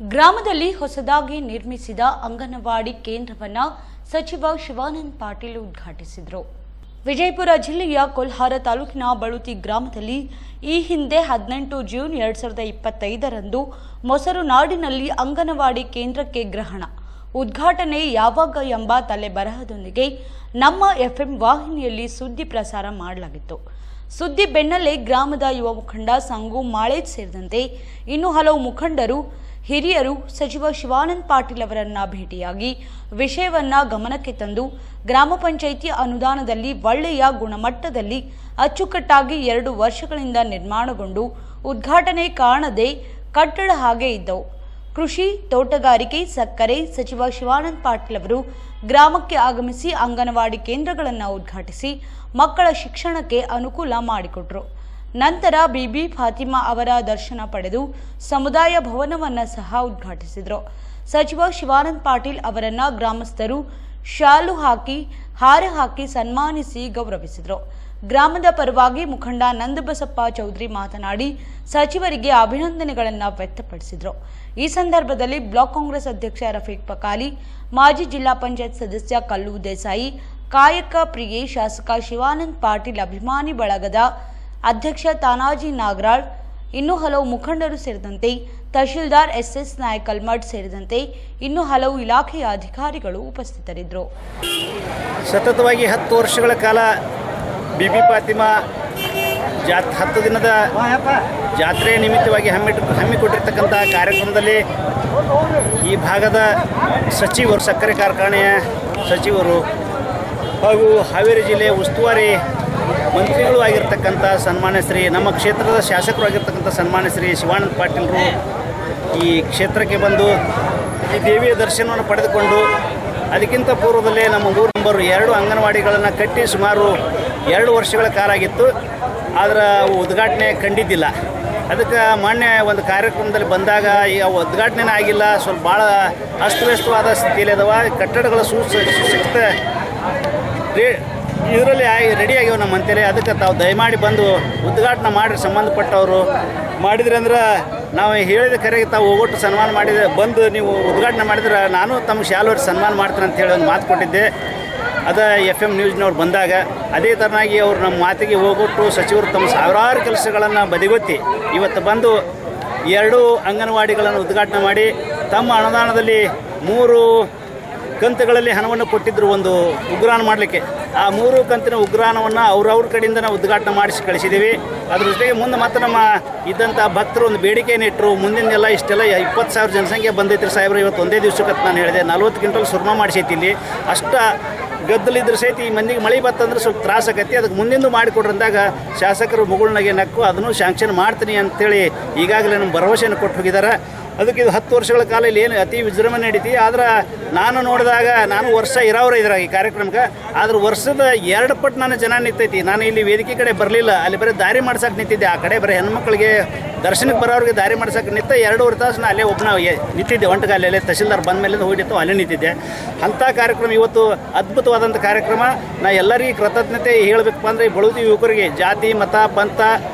ಗ್ರಾಮದಲ್ಲಿ ಹೊಸದಾಗಿ ನಿರ್ಮಿಸಿದ ಅಂಗನವಾಡಿ ಕೇಂದ್ರವನ್ನು ಸಚಿವ ಶಿವಾನಂದ ಪಾಟೀಲ್ ಉದ್ಘಾಟಿಸಿದರು. ವಿಜಯಪುರ ಜಿಲ್ಲೆಯ ಕೊಲ್ಹಾರ ತಾಲೂಕಿನ ಬಳುತಿ ಗ್ರಾಮದಲ್ಲಿ ಈ ಹಿಂದೆ 18 ಜೂನ್ 2025ರಂದು ಮೊಸರು ನಾಡಿನಲ್ಲಿ ಅಂಗನವಾಡಿ ಕೇಂದ್ರಕ್ಕೆ ಗ್ರಹಣ ಉದ್ಘಾಟನೆ ಯಾವಾಗ ಎಂಬ ತಲೆಬರಹದೊಂದಿಗೆ ನಮ್ಮ ಎಫ್ಎಂ ವಾಹಿನಿಯಲ್ಲಿ ಸುದ್ದಿ ಪ್ರಸಾರ ಮಾಡಲಾಗಿತ್ತು. ಸುದ್ದಿ ಬೆನ್ನಲ್ಲೇ ಗ್ರಾಮದ ಯುವ ಮುಖಂಡ ಸಂಗು ಮಾಳೇಜ್ ಸೇರಿದಂತೆ ಇನ್ನೂ ಹಲವು ಮುಖಂಡರು ಹಿರಿಯರು ಸಚಿವ ಶಿವಾನಂದ ಪಾಟೀಲ್ ಅವರನ್ನ ಭೇಟಿಯಾಗಿ ವಿಷಯವನ್ನ ಗಮನಕ್ಕೆ ತಂದು ಗ್ರಾಮ ಪಂಚಾಯಿತಿ ಅನುದಾನದಲ್ಲಿ ಒಳ್ಳೆಯ ಗುಣಮಟ್ಟದಲ್ಲಿ ಅಚ್ಚುಕಟ್ಟಾಗಿ 2 ವರ್ಷಗಳಿಂದ ನಿರ್ಮಾಣಗೊಂಡು ಉದ್ಘಾಟನೆ ಕಾಣದೆ ಕಟ್ಟಡ ಹಾಗೆ ಇದ್ದವು. ಕೃಷಿ, ತೋಟಗಾರಿಕೆ, ಸಕ್ಕರೆ ಸಚಿವ ಶಿವಾನಂದ ಪಾಟೀಲ್ ಅವರು ಗ್ರಾಮಕ್ಕೆ ಆಗಮಿಸಿ ಅಂಗನವಾಡಿ ಕೇಂದ್ರಗಳನ್ನು ಉದ್ಘಾಟಿಸಿ ಮಕ್ಕಳ ಶಿಕ್ಷಣಕ್ಕೆ ಅನುಕೂಲ ಮಾಡಿಕೊಟ್ರು. ನಂತರ ಬಿಬಿ ಫಾತಿಮಾ ಅವರ ದರ್ಶನ ಪಡೆದು ಸಮುದಾಯ ಭವನವನ್ನು ಸಹ ಉದ್ಘಾಟಿಸಿದರು. ಸಚಿವ ಶಿವಾನಂದ ಪಾಟೀಲ್ ಅವರನ್ನ ಗ್ರಾಮಸ್ಥರು ಶಾಲು ಹಾಕಿ ಹಾರ ಹಾಕಿ ಸನ್ಮಾನಿಸಿ ಗೌರವಿಸಿದರು. ಗ್ರಾಮದ ಪರವಾಗಿ ಮುಖಂಡ ನಂದಬಸಪ್ಪ ಚೌಧರಿ ಮಾತನಾಡಿ ಸಚಿವರಿಗೆ ಅಭಿನಂದನೆಗಳನ್ನು ವ್ಯಕ್ತಪಡಿಸಿದರು. ಈ ಸಂದರ್ಭದಲ್ಲಿ ಬ್ಲಾಕ್ ಕಾಂಗ್ರೆಸ್ ಅಧ್ಯಕ್ಷ ರಫೀಕ್ ಪಕಾಲಿ, ಮಾಜಿ ಜಿಲ್ಲಾ ಪಂಚಾಯತ್ ಸದಸ್ಯ ಕಲ್ಲು ದೇಸಾಯಿ, ಕಾಯಕ ಪ್ರಿಯೆ ಶಾಸಕ ಶಿವಾನಂದ ಪಾಟೀಲ್ ಅಭಿಮಾನಿ ಬಳಗದ ಅಧ್ಯಕ್ಷ ತಾನಾಜಿ ನಾಗರಾಳ್, ಇನ್ನೂ ಹಲವು ಮುಖಂಡರು ಸೇರಿದಂತೆ ತಹಶೀಲ್ದಾರ್ ಎಸ್ ನಾಯಕಲ್ಮಠ್ ಸೇರಿದಂತೆ ಇನ್ನೂ ಹಲವು ಇಲಾಖೆಯ ಅಧಿಕಾರಿಗಳು ಉಪಸ್ಥಿತರಿದ್ದರು. ಸತತವಾಗಿ 10 ವರ್ಷಗಳ ಕಾಲ ಬಿಬಿ ಫಾತಿಮಾ 10 ದಿನದ ಜಾತ್ರೆ ನಿಮಿತ್ತವಾಗಿ ಹಮ್ಮಿಕೊಟ್ಟಿರ್ತಕ್ಕಂಥ ಕಾರ್ಯಕ್ರಮದಲ್ಲಿ ಈ ಭಾಗದ ಸಚಿವರು, ಸಕ್ಕರೆ ಕಾರ್ಖಾನೆಯ ಸಚಿವರು ಹಾಗೂ ಹಾವೇರಿ ಜಿಲ್ಲೆಯ ಉಸ್ತುವಾರಿ ಮಂತ್ರಿಗಳು ಆಗಿರ್ತಕ್ಕಂಥ ಸನ್ಮಾನ್ಯ ಶ್ರೀ, ನಮ್ಮ ಕ್ಷೇತ್ರದ ಶಾಸಕರು ಆಗಿರ್ತಕ್ಕಂಥ ಸನ್ಮಾನ್ಯ ಶ್ರೀ ಶಿವಾನಂದ ಪಾಟೀಲರು ಈ ಕ್ಷೇತ್ರಕ್ಕೆ ಬಂದು ಈ ದೇವಿಯ ದರ್ಶನವನ್ನು ಪಡೆದುಕೊಂಡು ಅದಕ್ಕಿಂತ ಪೂರ್ವದಲ್ಲೇ ನಮ್ಮ ಊರು ನಂಬರ್ 2 ಅಂಗನವಾಡಿಗಳನ್ನು ಕಟ್ಟಿ ಸುಮಾರು 2 ವರ್ಷಗಳ ಕಾಲ ಆಗಿತ್ತು. ಆದರೆ ಅವು ಉದ್ಘಾಟನೆ ಕಂಡಿದ್ದಿಲ್ಲ. ಅದಕ್ಕೆ ಮಾನ್ಯ ಒಂದು ಕಾರ್ಯಕ್ರಮದಲ್ಲಿ ಬಂದಾಗ ಈಗ ಉದ್ಘಾಟನೆ ಆಗಿಲ್ಲ, ಸ್ವಲ್ಪ ಭಾಳ ಅಸ್ತವ್ಯಸ್ತವಾದ ಸ್ಥಿತಿಯಲ್ಲಿ ಅದಾವ. ಕಟ್ಟಡಗಳ ಸುಶಿಕ್ಷಿತ ಇದರಲ್ಲಿ ರೆಡಿ ಆಗ್ಯಾವ ನಮ್ಮ ಅಂತೇಳಿ. ಅದಕ್ಕೆ ತಾವು ದಯಮಾಡಿ ಬಂದು ಉದ್ಘಾಟನೆ ಮಾಡಿರಿ, ಸಂಬಂಧಪಟ್ಟವರು ಮಾಡಿದ್ರಿ ಅಂದ್ರೆ ನಾವು ಹೇಳಿದ ಕರೆಗೆ ತಾವು ಹೋಗೊಟ್ಟು ಸನ್ಮಾನ ಮಾಡಿದರೆ ಬಂದು ನೀವು ಉದ್ಘಾಟನೆ ಮಾಡಿದ್ರೆ ನಾನು ತಮ್ಮ ಶಾಲುವರಿಗೆ ಸನ್ಮಾನ ಮಾಡ್ತೀನಿ ಅಂತೇಳಿ ಒಂದು ಮಾತು ಕೊಟ್ಟಿದ್ದೆ. ಅದು FM ನ್ಯೂಸ್ನವ್ರು ಬಂದಾಗ ಅದೇ ಥರನಾಗಿ ಅವರು ನಮ್ಮ ಮಾತಿಗೆ ಹೋಗೊಟ್ಟು ಸಚಿವರು ತಮ್ಮ ಸಾವಿರಾರು ಕೆಲಸಗಳನ್ನು ಬದಿಗೊತ್ತಿ ಇವತ್ತು ಬಂದು 2 ಅಂಗನವಾಡಿಗಳನ್ನು ಉದ್ಘಾಟನೆ ಮಾಡಿ ತಮ್ಮ ಅನುದಾನದಲ್ಲಿ 3 ಕಂತುಗಳಲ್ಲಿ ಹಣವನ್ನು ಕೊಟ್ಟಿದ್ದರು ಒಂದು ಉಗ್ರಾಣ ಮಾಡಲಿಕ್ಕೆ. ಆ 3 ಕಂತಿನ ಉಗ್ರಾಣವನ್ನು ಅವ್ರವ್ರ ಕಡೆಯಿಂದ ನಾವು ಉದ್ಘಾಟನೆ ಮಾಡಿಸಿ ಕಳಿಸಿದ್ದೀವಿ. ಅದ್ರ ಜೊತೆಗೆ ಮುಂದೆ ಮತ್ತೆ ನಮ್ಮ ಇದ್ದಂಥ ಭಕ್ತರು ಒಂದು ಬೇಡಿಕೆಯನ್ನು ಇಟ್ಟರು. ಮುಂದಿನೆಲ್ಲ ಇಷ್ಟೆಲ್ಲ 20,000 ಜನಸಂಖ್ಯೆ ಬಂದೈತ್ರಿ ಸಾಹೇಬ್ರು, ಇವತ್ತು ಒಂದೇ ದಿವಸಕ್ಕೆ ನಾನು ಹೇಳಿದೆ 40 ಕ್ವಿಂಟಲ್ ಸುರ್ಮ ಮಾಡಿಸೈತಿ. ಇಲ್ಲಿ ಅಷ್ಟ ಗದ್ದಲಿದ್ರ ಸಹಿತ ಈ ಮಂದಿಗೆ ಮಳೆ ಬತ್ತಂದ್ರೆ ಸ್ವಲ್ಪ ತ್ರಾಸ ಆಕೈತಿ. ಅದಕ್ಕೆ ಮುಂದಿಂದು ಮಾಡಿಕೊಡ್ರಿ ಅಂದಾಗ ಶಾಸಕರು ಮುಗುಳ್ನಾಗೆ ನಕ್ಕು ಅದನ್ನು ಶಾಂಕ್ಷನ್ ಮಾಡ್ತೀನಿ ಅಂತೇಳಿ ಈಗಾಗಲೇ ನಮ್ಮ ಭರವಸೆಯನ್ನು ಕೊಟ್ಟು ಹೋಗಿದ್ದಾರೆ. ಅದಕ್ಕೆ ಇದು 10 ವರ್ಷಗಳ ಕಾಲ ಇಲ್ಲಿ ಏನು ಅತಿ ವಿಜೃಂಭಣೆ ನಡೀತಿ. ಆದ್ರೆ ನಾನು ನೋಡಿದಾಗ ನಾನು ವರ್ಷ ಇರೋರು ಇದ್ರಾಗ ಈ ಕಾರ್ಯಕ್ರಮಕ್ಕೆ, ಆದ್ರೆ ವರ್ಷದ 2 ಪಟ್ಟು ನಾನು ಜನ ನಿಂತೈತಿ. ನಾನು ಇಲ್ಲಿ ವೇದಿಕೆ ಕಡೆ ಬರಲಿಲ್ಲ, ಅಲ್ಲಿ ಬರೀ ದಾರಿ ಮಾಡ್ಸಕ್ಕೆ ನಿಂತಿದ್ದೆ. ಆ ಕಡೆ ಬರೀ ಹೆಣ್ಮಕ್ಳಿಗೆ ದರ್ಶನಕ್ಕೆ ಬರೋರಿಗೆ ದಾರಿ ಮಾಡ್ಸಕ್ಕೆ ನಿಂತ 2.5 ತಾಸು ನಾನು ಅಲ್ಲೇ ಒಬ್ಬನ ನಿಂತಿದ್ದೆ. ಒಂಟಗಾಲಲ್ಲೇ ತಹಶೀಲ್ದಾರ್ ಬಂದ ಮೇಲೆ ಹೋಗಿತ್ತು, ಅಲ್ಲೇ ನಿಂತಿದ್ದೆ. ಅಂಥ ಕಾರ್ಯಕ್ರಮ ಇವತ್ತು ಅದ್ಭುತವಾದಂಥ ಕಾರ್ಯಕ್ರಮ. ನಾ ಎಲ್ಲರಿಗೂ ಕೃತಜ್ಞತೆ ಹೇಳಬೇಕಪ್ಪ ಅಂದರೆ ಬಳುತಿ ಯುವಕರಿಗೆ ಜಾತಿ ಮತ ಪಂಥ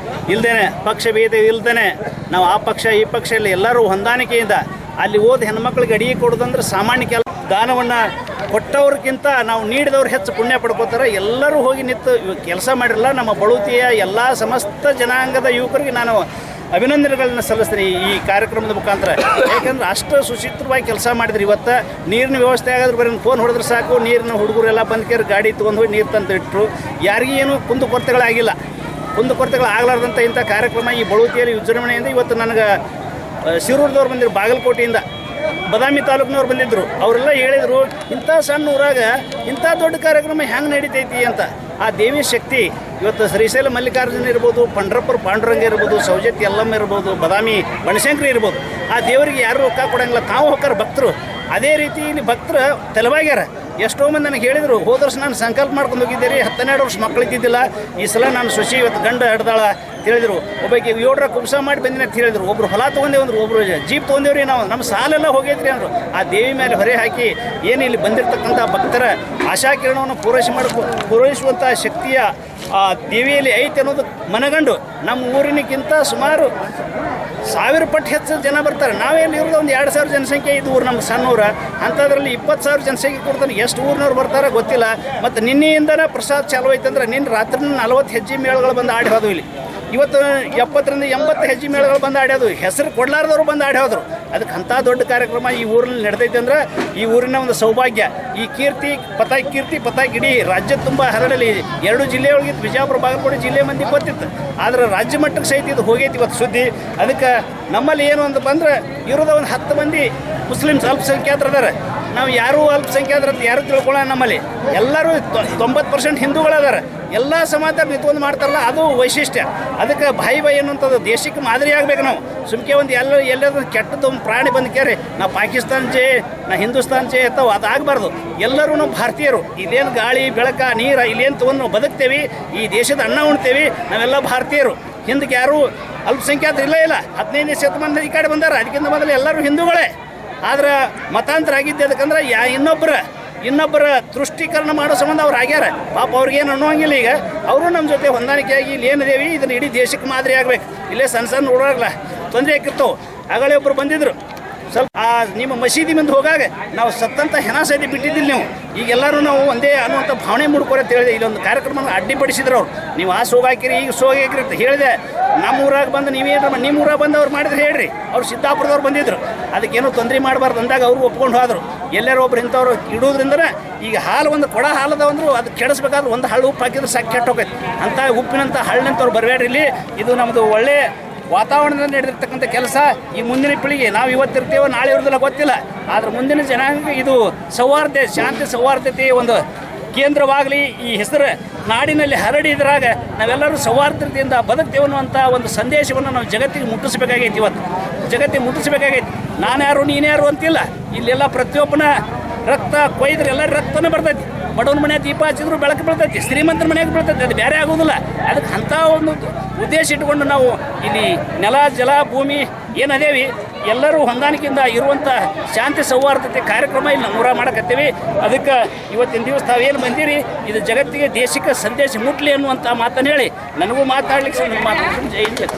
ಇಲ್ದೇನೆ, ಪಕ್ಷ ಭೇದ ಇಲ್ದೇನೆ ನಾವು ಆ ಪಕ್ಷ ಈ ಪಕ್ಷ ಇಲ್ಲ, ಎಲ್ಲರೂ ಹೊಂದಾಣಿಕೆಯಿಂದ ಅಲ್ಲಿ ಓದಿ ಹೆಣ್ಮಕ್ಳಿಗೆ ಅಡಿಗೆ ಕೊಡೋದಂದ್ರೆ ಸಾಮಾನ್ಯ ದಾನವನ್ನು ಕೊಟ್ಟವ್ರಿಗಿಂತ ನಾವು ನೀಡಿದವ್ರು ಹೆಚ್ಚು ಪುಣ್ಯ ಪಡ್ಕೋತಾರೆ. ಎಲ್ಲರೂ ಹೋಗಿ ನಿಂತು ಕೆಲಸ ಮಾಡಿರಲ್ಲ. ನಮ್ಮ ಬಳುತಿಯ ಎಲ್ಲ ಸಮಸ್ತ ಜನಾಂಗದ ಯುವಕರಿಗೆ ನಾನು ಅಭಿನಂದನೆಗಳನ್ನ ಸಲ್ಲಿಸ್ತೀನಿ ಈ ಕಾರ್ಯಕ್ರಮದ ಮುಖಾಂತರ. ಯಾಕಂದ್ರೆ ಅಷ್ಟು ಸುಚಿತ್ರವಾಗಿ ಕೆಲಸ ಮಾಡಿದ್ರು. ಇವತ್ತು ನೀರಿನ ವ್ಯವಸ್ಥೆ ಆಗಾದ್ರೆ ಬರೀ ಫೋನ್ ಹೊಡೆದ್ರೆ ಸಾಕು, ನೀರಿನ ಹುಡುಗರೆಲ್ಲ ಬಂದ್ಕೇರಿ ಗಾಡಿ ತೊಗೊಂಡು ಹೋಗಿ ನೀರು ತಂದು ಇಟ್ಟರು. ಯಾರಿಗೇನು ಕುಂದುಕೊರತೆಗಳಾಗಿಲ್ಲ. ಕುಂದುಕೊರತೆಗಳಾಗಲಾರ್ದಂಥ ಇಂಥ ಕಾರ್ಯಕ್ರಮ ಈ ಬಳುತಿಯಲ್ಲಿ ವಿಜೃಂಭಣೆಯಿಂದ ಇವತ್ತು ನನಗೆ ಶಿರೂರದವ್ರು ಬಂದಿದ್ರು, ಬಾಗಲಕೋಟೆಯಿಂದ ಬದಾಮಿ ತಾಲೂಕಿನವ್ರು ಬಂದಿದ್ದರು. ಅವರೆಲ್ಲ ಹೇಳಿದರು ಇಂಥ ಸಣ್ಣ ಊರಾಗ ಇಂಥ ದೊಡ್ಡ ಕಾರ್ಯಕ್ರಮ ಹೆಂಗೆ ನಡೀತೈತಿ ಅಂತ. ಆ ದೇವಿ ಶಕ್ತಿ ಇವತ್ತು ಶ್ರೀಶೈಲ ಮಲ್ಲಿಕಾರ್ಜುನ ಇರ್ಬೋದು, ಪಂಡ್ರಪುರ ಪಾಂಡುರಂಗ ಇರ್ಬೋದು, ಸೌಜತ್ ಯಲ್ಲಮ್ಮ ಇರ್ಬೋದು, ಬದಾಮಿ ಬನಶಂಕರಿ ಇರ್ಬೋದು. ಆ ದೇವರಿಗೆ ಯಾರು ರೊಕ್ಕ ಕೊಡಂಗಿಲ್ಲ, ತಾವು ಹೋಗ್ತಾರೆ ಭಕ್ತರು. ಅದೇ ರೀತಿ ಇಲ್ಲಿ ಭಕ್ತರು ತಲೆಬಾಗ್ಯಾರ. ಎಷ್ಟೋ ಮಂದಿ ನನಗೆ ಹೇಳಿದರು, ಹೋದ ವರ್ಷ ನಾನು ಸಂಕಲ್ಪ ಮಾಡ್ಕೊಂಡು ಹೋಗಿದ್ದೀರಿ, 12 ವರ್ಷ ಮಕ್ಕಳಿದ್ದಿದ್ದಿಲ್ಲ, ಈ ಸಲ ನಾನು ಸೊಸಿ ಇವತ್ತು ಗಂಡ ಹಿಡ್ದಾಳ ಹೇಳಿದರು. ಒಬ್ಬಕ್ಕೆ 7 ಕುಬ್ಸ ಮಾಡಿ ಬಂದಿನಿ ಅಂತ ಹೇಳಿದರು. ಒಬ್ಬರು ಹೊಲ ತೊಗೊಂಡೇವಂದ್ರು, ಒಬ್ಬರು ಜೀಪ್ ತೊಗೊಂಡೇವ್ರಿ, ನಾವು ನಮ್ಮ ಸಾಲೆಲ್ಲ ಹೋಗೈತ್ರಿ ಅಂದರು. ಆ ದೇವಿ ಮೇಲೆ ಹೊರೆ ಹಾಕಿ ಏನು ಇಲ್ಲಿ ಬಂದಿರತಕ್ಕಂಥ ಭಕ್ತರ ಆಶಾಕಿರಣವನ್ನು ಪೂರೈಸುವಂಥ ಶಕ್ತಿಯ ಆ ದೇವಿಯಲ್ಲಿ ಐತೆ ಅನ್ನೋದು ಮನಗಂಡು ನಮ್ಮ ಊರಿನಕ್ಕಿಂತ ಸುಮಾರು 1000 ಪಟ್ಟು ಹೆಚ್ಚು ಜನ ಬರ್ತಾರೆ. ನಾವೇನು ಇರೋದು ಒಂದು 2000 ಜನಸಂಖ್ಯೆ ಇದು ಊರು, ನಮ್ಮ ಸಣ್ಣ ಊರ ಅಂಥದ್ರಲ್ಲಿ 20,000 ಜನಸಂಖ್ಯೆ ಕೊಡ್ತಾನೆ. ಎಷ್ಟು ಊರಿನವ್ರು ಬರ್ತಾರೆ ಗೊತ್ತಿಲ್ಲ. ಮತ್ತು ನಿನ್ನೆಯಿಂದನೇ ಪ್ರಸಾದ ಚಾಲು ಐತಂದ್ರೆ ನಿನ್ನೆ ರಾತ್ರಿ 40 ಹೆಜ್ಜೆ ಮೇಳಗಳು ಬಂದು ಆಡಿ ಹೋದವು. ಇಲ್ಲಿ ಇವತ್ತು 70ರಿಂದ 80 ಹೆಜ್ಜೆ ಮೇಳಗಳು ಬಂದು ಆಡ್ಯಾದು. ಹೆಸರು ಕೊಡ್ಲಾರ್ದವ್ರು ಬಂದು ಆಡಿ ಹೋದ್ರು. ಅದಕ್ಕೆ ಅಂಥ ದೊಡ್ಡ ಕಾರ್ಯಕ್ರಮ ಈ ಊರಲ್ಲಿ ನಡೆದೈತೆ ಅಂದ್ರೆ ಈ ಊರಿನ ಒಂದು ಸೌಭಾಗ್ಯ. ಈ ಕೀರ್ತಿ ಪತಾಕಿ ಇಡೀ ರಾಜ್ಯ ತುಂಬ ಹರಡಲಿ. 2 ಜಿಲ್ಲೆಯೊಳಗಿತ್ತು, ಬಿಜಾಪುರ ಬಾಗಲಕೋಟೆ ಜಿಲ್ಲೆ ಮಂದಿ ಗೊತ್ತಿತ್ತು. ಆದರೆ ರಾಜ್ಯ ಮಟ್ಟಕ್ಕೆ ಸಹಿತ ಇದು ಹೋಗೈತಿ ಇವತ್ತು ಸುದ್ದಿ. ಅದಕ್ಕೆ ನಮ್ಮಲ್ಲಿ ಏನು ಅಂತ ಬಂದ್ರೆ ಇರೋದ ಒಂದು 10 ಮಂದಿ ಮುಸ್ಲಿಮ್ಸ್ ಅಲ್ಪಸಂಖ್ಯಾತರು ಅದಾರೆ. ನಾವು ಯಾರೂ ಅಲ್ಪಸಂಖ್ಯಾತರು ಅಂತ ಯಾರು ತಿಳ್ಕೊಳ್ಳೋಣ. ನಮ್ಮಲ್ಲಿ ಎಲ್ಲರೂ 90% ಹಿಂದೂಗಳದಾರೆ. ಎಲ್ಲ ಸಮಾಜ ನಿಂತ್ಕೊಂಡು ಮಾಡ್ತಾರಲ್ಲ, ಅದು ವೈಶಿಷ್ಟ್ಯ. ಅದಕ್ಕೆ ಬಾಯಿ ಅನ್ನುವಂಥದ್ದು ದೇಶಕ್ಕೆ ಮಾದರಿ ಆಗ್ಬೇಕು. ನಾವು ಸುಮ್ಕೆ ಒಂದು ಎಲ್ಲಾದ್ರೂ ಕೆಟ್ಟದ್ದು ಒಂದು ಪ್ರಾಣಿ ಬಂದು ಕೇರಿ ನಾ ಪಾಕಿಸ್ತಾನ ಜೆ ನಾ ಹಿಂದೂಸ್ತಾನ್ ಜೆ ಅಥವಾ ಅದಾಗಬಾರ್ದು. ಎಲ್ಲರೂ ನಾವು ಭಾರತೀಯರು. ಇಲ್ಲೇನು ಗಾಳಿ ಬೆಳಕ ನೀರು ಇಲ್ಲೇನು ತೊಗೊಂಡು ನಾವು ಬದುಕ್ತೇವೆ, ಈ ದೇಶದ ಅನ್ನ ಉಣ್ತೇವೆ, ನಾವೆಲ್ಲ ಭಾರತೀಯರು. ಹಿಂದಕ್ಕೆ ಯಾರೂ ಅಲ್ಪಸಂಖ್ಯಾತರು ಇಲ್ಲ. 15ನೇ ಶತಮಾನದ ಈ ಕಡೆ ಬಂದಾರ. ಅದಕ್ಕಿಂತ ಮೊದಲು ಎಲ್ಲರೂ ಹಿಂದೂಗಳೇ. ಆದ್ರೆ ಮತಾಂತರ ಆಗಿದ್ದೆ ಅದಕ್ಕಂದ್ರೆ ಇನ್ನೊಬ್ಬರ ತುಷ್ಟೀಕರಣ ಮಾಡೋ ಸಂಬಂಧ ಅವ್ರು ಆಗ್ಯಾರ. ಪಾಪ ಅವ್ರಿಗೇನು ಅನ್ನೋಂಗಿಲ್ಲ. ಈಗ ಅವರು ನಮ್ಮ ಜೊತೆ ಹೊಂದಾಣಿಕೆಯಾಗಿ ಇಲ್ಲಿ ಏನಿದೇವಿ ಇದನ್ನು ಇಡೀ ದೇಶಕ್ಕೆ ಮಾದರಿ ಆಗ್ಬೇಕು. ಇಲ್ಲೇ ಸಣ್ಣ ನೋಡೋಲ್ಲ ತೊಂದರೆ ಆಗಿರ್ತಾವೆ. ಆಗಲೇ ಒಬ್ಬರು ಬಂದಿದ್ರು, ಸ್ವಲ್ಪ ನಿಮ್ಮ ಮಸೀದಿ ಮುಂದೆ ಹೋಗಾಗ ನಾವು ಸತ್ತಂತ ಹೆಣ ಸೈದಿ ಬಿಟ್ಟಿದ್ದಿಲ್ಲ ನೀವು, ಈಗೆಲ್ಲರೂ ನಾವು ಒಂದೇ ಅನ್ನುವಂಥ ಭಾವನೆ ಮೂಡ್ಕೊರೆ ಅಂತ ಹೇಳಿದೆ. ಇಲ್ಲೊಂದು ಕಾರ್ಯಕ್ರಮ ಅಡ್ಡಿಪಡಿಸಿದ್ರು ಅವ್ರು. ನೀವು ಆ ಸೋಗ ಹಾಕಿರಿ ಈಗ ಸೋಗ ಹಾಕಿರಿ ಅಂತ ಹೇಳಿದೆ. ನಮ್ಮ ಊರಾಗ ಬಂದು ನೀವೇನು ನಿಮ್ಮ ಊರಾಗ ಬಂದು ಅವ್ರು ಮಾಡಿದ್ರೆ ಹೇಳ್ರಿ. ಅವ್ರು ಸಿದ್ದಾಪುರದವ್ರು ಬಂದಿದ್ರು. ಅದಕ್ಕೇನು ತೊಂದರೆ ಮಾಡಬಾರ್ದು ಅಂದಾಗ ಅವರು ಒಪ್ಕೊಂಡು ಹೋದರು. ಎಲ್ಲರೂ ಒಬ್ರು ಇಂಥವ್ರು ಇಡೋದ್ರಿಂದನೇ ಈಗ ಹಾಲು ಒಂದು ಕೊಡ ಹಾಲದವಂದ್ರು ಅದು ಕೆಡಿಸ್ಬೇಕಾದ್ರೆ ಒಂದು ಹಳ್ಳು ಉಪ್ಪು ಹಾಕಿದ್ರೆ ಸಾಕು ಕೆಟ್ಟು ಹೋಗೈತೆ. ಅಂಥ ಉಪ್ಪಿನಂಥ ಹಳ್ಳಿನಂಥವ್ರು ಬರಬೇಡ್ರಿ. ಇಲ್ಲಿ ಇದು ನಮ್ಮದು ಒಳ್ಳೆ ವಾತಾವರಣದಲ್ಲಿ ನಡೆದಿರ್ತಕ್ಕಂಥ ಕೆಲಸ. ಈ ಮುಂದಿನ ಪೀಳಿಗೆ ನಾವು ಇವತ್ತಿರ್ತೇವೋ ನಾಳೆ ಇರೋದಿಲ್ಲ ಗೊತ್ತಿಲ್ಲ. ಆದರೆ ಮುಂದಿನ ಜನಾಂಗ ಇದು ಸೌಹಾರ್ದ, ಶಾಂತಿ ಸೌಹಾರ್ದತೆ ಒಂದು ಕೇಂದ್ರವಾಗಲಿ. ಈ ಹೆಸರು ನಾಡಿನಲ್ಲಿ ಹರಡಿದ್ರಾಗ ನಾವೆಲ್ಲರೂ ಸೌಹಾರ್ದತೆಯಿಂದ ಬದುಕ್ತೇವೆ ಅನ್ನುವಂಥ ಒಂದು ಸಂದೇಶವನ್ನು ನಾವು ಜಗತ್ತಿಗೆ ಮುಟ್ಟಿಸ್ಬೇಕಾಗೈತಿ. ಇವತ್ತು ಜಗತ್ತಿಗೆ ಮುಟ್ಟಿಸ್ಬೇಕಾಗೈತಿ. ನಾನ್ಯಾರು ನೀನ್ಯಾರು ಅಂತಿಲ್ಲ. ಇಲ್ಲೆಲ್ಲ ಪ್ರತಿಯೊಬ್ಬನ ರಕ್ತ ಕೊಯ್ದ್ರೆ ಎಲ್ಲರ ರಕ್ತನೇ ಬರ್ತೈತಿ. ಬಡವನ ಮನೆ ದೀಪ ಹಚ್ಚಿದ್ರು ಬೆಳಕು ಬೀಳ್ತೈತಿ, ಶ್ರೀಮಂತರ ಮನೆಯಾಗ ಬೀಳ್ತೈತಿ. ಅದು ಬೇರೆ ಆಗೋದಿಲ್ಲ. ಅದಕ್ಕೆ ಅಂಥ ಒಂದು ಉದ್ದೇಶ ಇಟ್ಕೊಂಡು ನಾವು ಇಲ್ಲಿ ನೆಲ ಜಲ ಭೂಮಿ ಏನದೇವಿ ಎಲ್ಲರೂ ಹೊಂದಾಣಿಕೆಯಿಂದ ಇರುವಂಥ ಶಾಂತಿ ಸೌಹಾರ್ದತೆ ಕಾರ್ಯಕ್ರಮ ಇಲ್ಲಿ ನಮ್ಮೂರ ಮಾಡಕತ್ತೀವಿ. ಅದಕ್ಕೆ ಇವತ್ತಿನ ದಿವಸ ತಾವೇನು ಬಂದಿರಿ ಇದು ಜಗತ್ತಿಗೆ ದೇಶಕ್ಕೆ ಸಂದೇಶ ಮುಟ್ಲಿ ಅನ್ನುವಂಥ ಮಾತನ್ನು ಹೇಳಿ ನನಗೂ ಮಾತಾಡ್ಲಿಕ್ಕೆ ಮಾತಾಡ್ತೀನಿ. ಜೈ ಹಿಂದ್.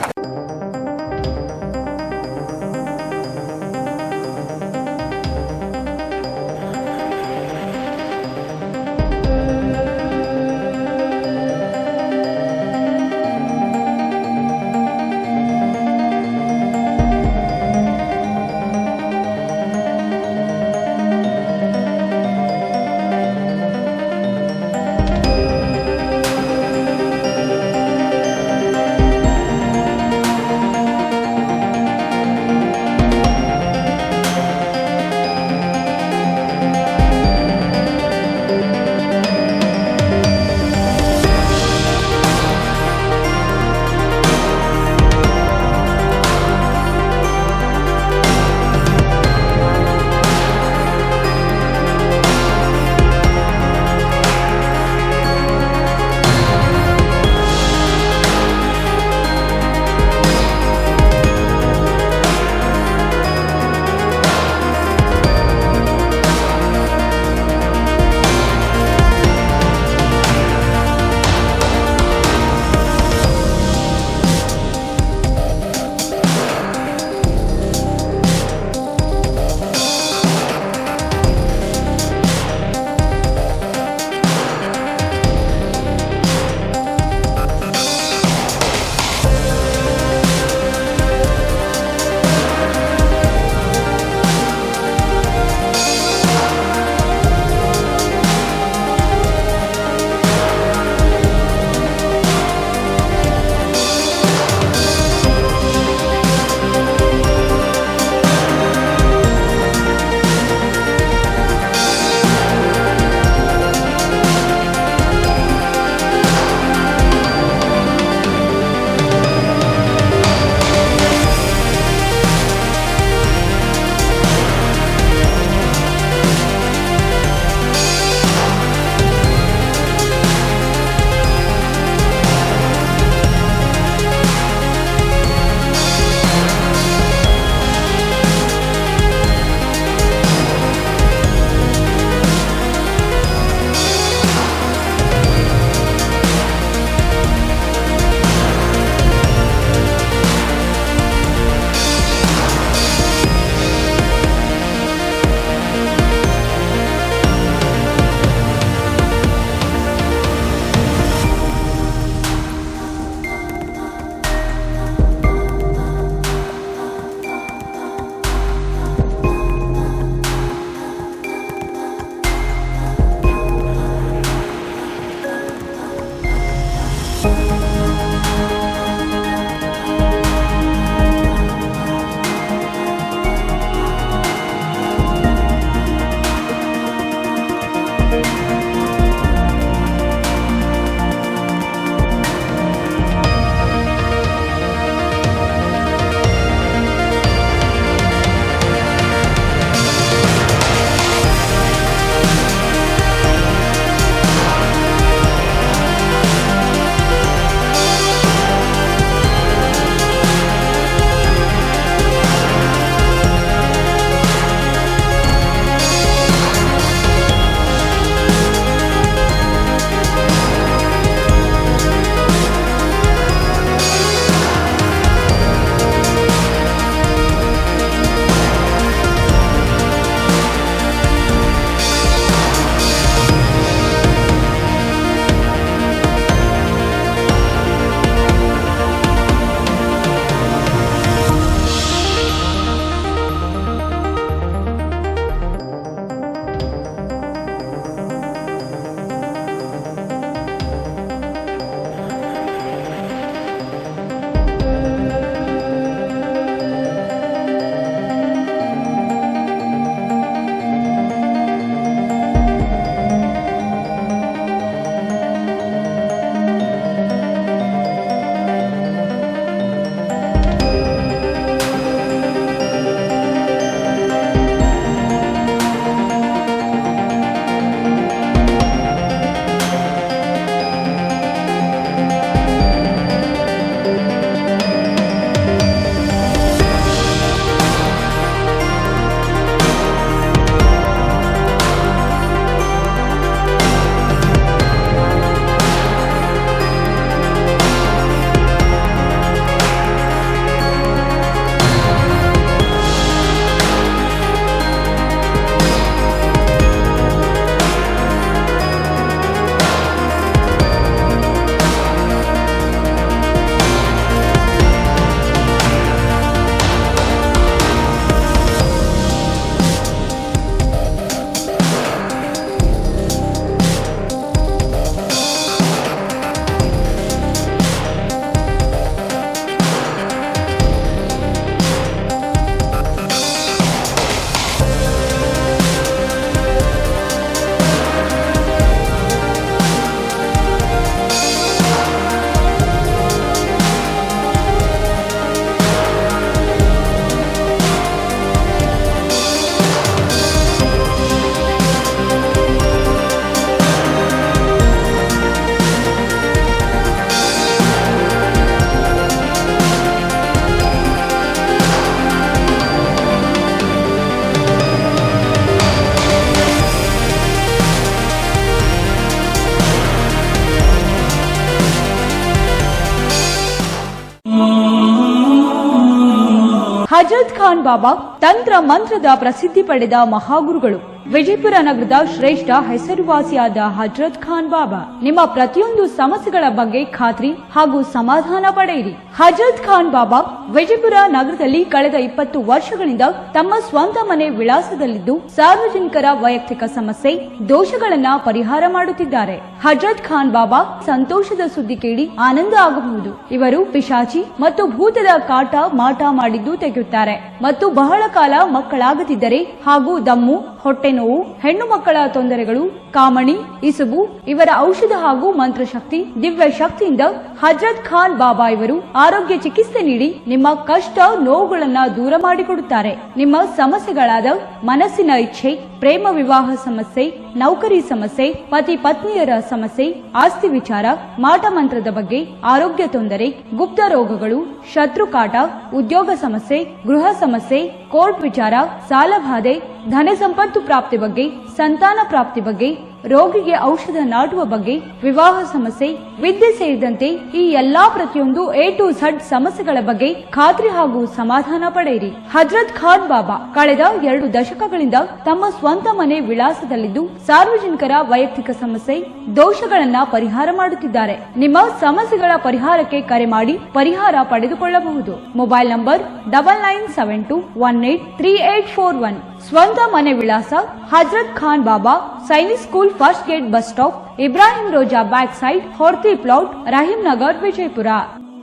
ಹಜರತ್ ಖಾನ್ ಬಾಬಾ ತಂತ್ರ ಮಂತ್ರದ ಪ್ರಸಿದ್ಧಿ ಪಡೆದ ಮಹಾಗುರುಗಳು. ವಿಜಯಪುರ ನಗರದ ಶ್ರೇಷ್ಠ ಹೆಸರುವಾಸಿಯಾದ ಹಜರತ್ ಖಾನ್ ಬಾಬಾ ನಿಮ್ಮ ಪ್ರತಿಯೊಂದು ಸಮಸ್ಯೆಗಳ ಬಗ್ಗೆ ಖಾತ್ರಿ ಹಾಗೂ ಸಮಾಧಾನ ಪಡೆಯಿರಿ. ಹಜರತ್ ಖಾನ್ ಬಾಬಾ ವಿಜಯಪುರ ನಗರದಲ್ಲಿ ಕಳೆದ 20 ವರ್ಷಗಳಿಂದ ತಮ್ಮ ಸ್ವಂತ ಮನೆ ವಿಳಾಸದಲ್ಲಿದ್ದು ಸಾರ್ವಜನಿಕರ ವೈಯಕ್ತಿಕ ಸಮಸ್ಯೆ ದೋಷಗಳನ್ನ ಪರಿಹಾರ ಮಾಡುತ್ತಿದ್ದಾರೆ. ಹಜರತ್ ಖಾನ್ ಬಾಬಾ ಸಂತೋಷದ ಸುದ್ದಿ ಕೇಳಿ ಆನಂದ ಆಗಬಹುದು. ಇವರು ಪಿಶಾಚಿ ಮತ್ತು ಭೂತದ ಕಾಟ ಮಾಟ ಮಾಡಿದ್ದು ತೆಗೆಯುತ್ತಾರೆ ಮತ್ತು ಬಹಳ ಕಾಲ ಮಕ್ಕಳಾಗದಿದ್ದರೆ ಹಾಗೂ ದಮ್ಮು, ಹೊಟ್ಟೆ ನೋವು, ಹೆಣ್ಣು ಮಕ್ಕಳ ತೊಂದರೆಗಳು, ಕಾಮಣಿ, ಇಸುಬು ಇವರ ಔಷಧ ಹಾಗೂ ಮಂತ್ರಶಕ್ತಿ, ದಿವ್ಯ ಶಕ್ತಿಯಿಂದ ಹಜರತ್ ಖಾನ್ ಬಾಬಾ ಇವರು ಆರೋಗ್ಯ ಚಿಕಿತ್ಸೆ ನೀಡಿ ನಿಮ್ಮ ಕಷ್ಟ ನೋವುಗಳನ್ನ ದೂರ ಮಾಡಿಕೊಡುತ್ತಾರೆ. ನಿಮ್ಮ ಸಮಸ್ಯೆಗಳಾದ ಮನಸ್ಸಿನ ಇಚ್ಛೆ, ಪ್ರೇಮ ವಿವಾಹ ಸಮಸ್ಯೆ, ನೌಕರಿ ಸಮಸ್ಯೆ, ಪತಿ ಪತ್ನಿಯರ ಸಮಸ್ಯೆ, ಆಸ್ತಿ ವಿಚಾರ, ಮಾಟ ಮಂತ್ರದ ಬಗ್ಗೆ, ಆರೋಗ್ಯ ತೊಂದರೆ, ಗುಪ್ತ ರೋಗಗಳು, ಶತ್ರುಕಾಟ, ಉದ್ಯೋಗ ಸಮಸ್ಯೆ, ಗೃಹ ಸಮಸ್ಯೆ, ಕೋರ್ಟ್ ವಿಚಾರ, ಸಾಲಬಾಧೆ, ಧನ ಸಂಪತ್ತು ಪ್ರಾಪ್ತಿ ಬಗ್ಗೆ, ಸಂತಾನ ಪ್ರಾಪ್ತಿ ಬಗ್ಗೆ, ರೋಗಿಗೆ ಔಷಧ ನಾಟುವ ಬಗ್ಗೆ, ವಿವಾಹ ಸಮಸ್ಯೆ, ವಿದ್ಯೆ ಸೇರಿದಂತೆ ಈ ಎಲ್ಲಾ ಪ್ರತಿಯೊಂದು A to Z ಸಮಸ್ಯೆಗಳ ಬಗ್ಗೆ ಖಾತ್ರಿ ಹಾಗೂ ಸಮಾಧಾನ ಪಡೆಯಿರಿ. ಹಜರತ್ ಖಾನ್ ಬಾಬಾ ಕಳೆದ 2 ದಶಕಗಳಿಂದ ತಮ್ಮ ಸ್ವಂತ ಮನೆ ವಿಳಾಸದಲ್ಲಿದ್ದು ಸಾರ್ವಜನಿಕರ ವೈಯಕ್ತಿಕ ಸಮಸ್ಯೆ ದೋಷಗಳನ್ನ ಪರಿಹಾರ ಮಾಡುತ್ತಿದ್ದಾರೆ. ನಿಮ್ಮ ಸಮಸ್ಯೆಗಳ ಪರಿಹಾರಕ್ಕೆ ಕರೆ ಮಾಡಿ ಪರಿಹಾರ ಪಡೆದುಕೊಳ್ಳಬಹುದು. Mobile number 9972183841. ಸ್ವಂತ ಮನೆ ವಿಳಾಸ Hazrat Khan Baba, Sainik school, first gate, bus stop, Ibrahim Roza back side, Horti plot, Rahim Nagar, Vijayapura.